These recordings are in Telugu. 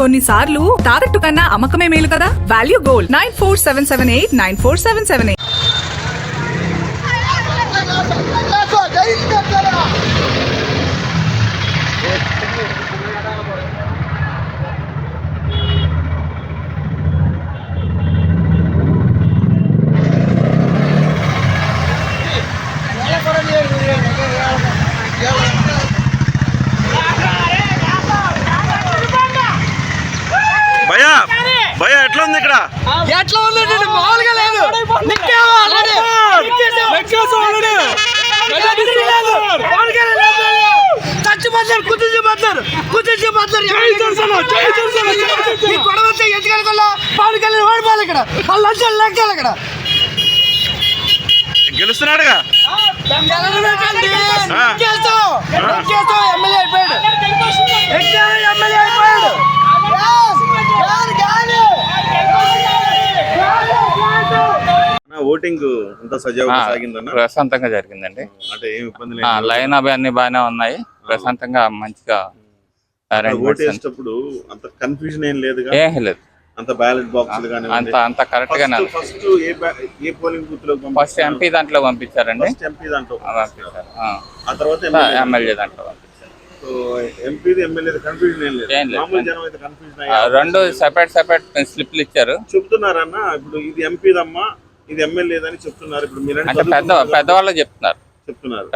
కొన్నిసార్లు తాకట్టు కన్నా అమ్మకమే మేలు కదా. Value gold 9477894778. భయ్యా భయ్యా ఎట్లా ఉంది ఇక్కడ? ఎట్లా ఉంది మామూలుగా లేదు. గొడవంతా ఎత్తుకెళ్ళ పవన్ కళ్యాణ్ ఓడిపోవాలి ఇక్కడ. వాళ్ళు లక్షలు లెక్కాలి ఇక్కడ. గెలుస్తున్నాడుగా ఎమ్మెల్యే అయిపోయాడు. ఎమ్మెల్యే అయిపోయాడు. ఓటింగ్ అంతా సజావుగా సాగిందన్న? ప్రశాంతంగా జరిగిందండి. అంటే ఏం ఇబ్బంది లైన్ అవి అన్ని బాగానే ఉన్నాయి. ప్రశాంతంగా మంచిగా ఓటేసేటప్పుడు అంత కన్ఫ్యూజన్ ఏం లేదు. ఏం లేదు. అంత బ్యాలెట్ బాక్స్ అంత కరెక్ట్ గానే. ఫస్ట్ ఏ పోలింగ్ బూత్ లో ఫస్ట్ ఎంపీ దాంట్లో పంపించారండి. ఎంపీ దాంట్లో పంపించారు. ఆ తర్వాత ఎమ్మెల్యే దాంట్లో పంపించారు. ఎంపీది ఎమ్మెల్యే కన్ఫ్యూజన్ ఏం లేదు. మామూలు జనం అయితే కన్ఫ్యూజన్ రెండు సెపరేట్ స్లిప్లు ఇచ్చారు. చెప్తున్నారన్న ఇప్పుడు ఇది ఎంపీదమ్మా ఇది ఎమ్మెల్యేదని చెప్తున్నారు. ఇప్పుడు మీరు అంటే పెద్దవాళ్ళు చెప్తున్నారు.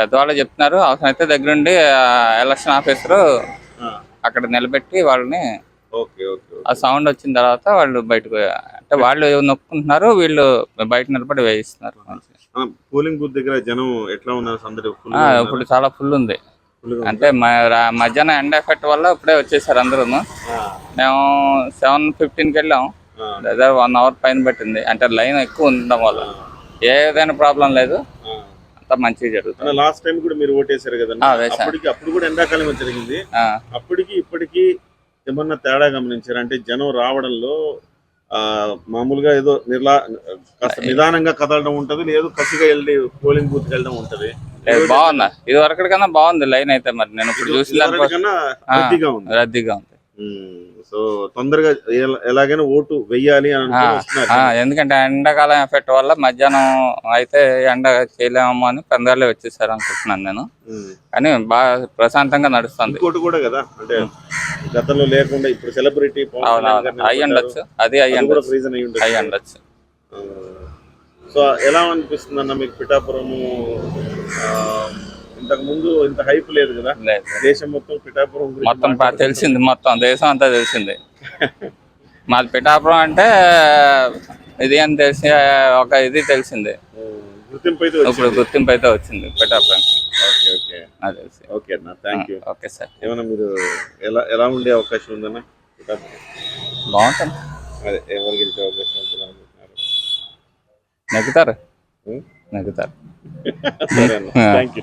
పెద్దవాళ్ళు చెప్తున్నారు. అవసరం అయితే దగ్గరుండి ఎలక్షన్ ఆఫీసర్ అక్కడ నిలబెట్టి వాళ్ళని ఆ సౌండ్ వచ్చిన తర్వాత వాళ్ళు బయటకు అంటే వాళ్ళు నొక్కుంటున్నారు, వీళ్ళు బయట నిలబడి వేయిస్తున్నారు. పోలింగ్ బూత్ దగ్గర జనం ఎట్లా ఉన్నారు? ఇప్పుడు చాలా ఫుల్ ఉంది. అంటే మధ్యాహ్నం ఎండ ఎఫెక్ట్ వల్ల ఇప్పుడే వచ్చేసారు అందరూ. మేము 7:15కి వెళ్ళాం. దాదాపు 1 అవర్ పైన పెట్టింది. అంటే లైన్ ఎక్కువ ఉండడం వల్ల ఏదైనా ప్రాబ్లం లేదు. అంతా మంచిగా జరుగుతుంది. లాస్ట్ టైం కూడా మీరు ఓటేసారు కదా, అప్పుడు కూడా ఎండాకాలం జరిగింది. అప్పటికి ఇప్పటికి ఏమన్నా తేడా గమనించారు? అంటే జనం రావడంలో మామూలుగా ఏదో కాస్త నిదానంగా కదలడం ఉంటది, లేదు కసిగా వెళ్ళి పోలింగ్ బూత్ వెళ్ళడం ఉంటది. బాగుందా? ఇది వరకటి కన్నా బాగుంది లైన్ అయితే. మరి నేను ఇప్పుడు చూసిన రద్దీగా ఉంది. సో తొందరగా ఎలాగైనా ఓటు వెయ్యాలి అని ఎందుకంటే ఎండాకాలం ఎఫెక్ట్ వల్ల మధ్యాహ్నం అయితే ఎండ చేయలేమో అని తొందరలో వచ్చేసారు అనుకుంటున్నాను నేను. కానీ బాగా ప్రశాంతంగా నడుస్తుంది. ఇంకోటి కూడా కదా, అంటే గతంలో లేకుండా ఇప్పుడు సెలబ్రిటీ అయి ఉండొచ్చు. అది అయి ఉండొచ్చు. సో ఎలా అనిపిస్తుంది అన్న మీకు పిఠాపురము? ఇంతకు ముందు ఇంత హైప్ లేదు కదా, దేశం మొత్తం పిఠాపురం మొత్తం తెలిసింది, మొత్తం దేశం అంతా తెలిసింది. మాది పిఠాపురం అంటే ఇది అని తెలిసి ఒక ఇది తెలిసింది. ఇప్పుడు గుర్తింపు అయితే వచ్చింది పిఠాపురంకి. ఓకే అన్న, థ్యాంక్ యూ. Okay sir. ఏమన్నా మీరు ఎలా ఉండే అవకాశం ఉందన్న? బాగుంటుంది. అదే ఎవరు గెలిచే అవకాశం ఉంటుంది అనుకుంటున్నారు? నెగ్గుతారు. సరే అన్న, థ్యాంక్ యూ.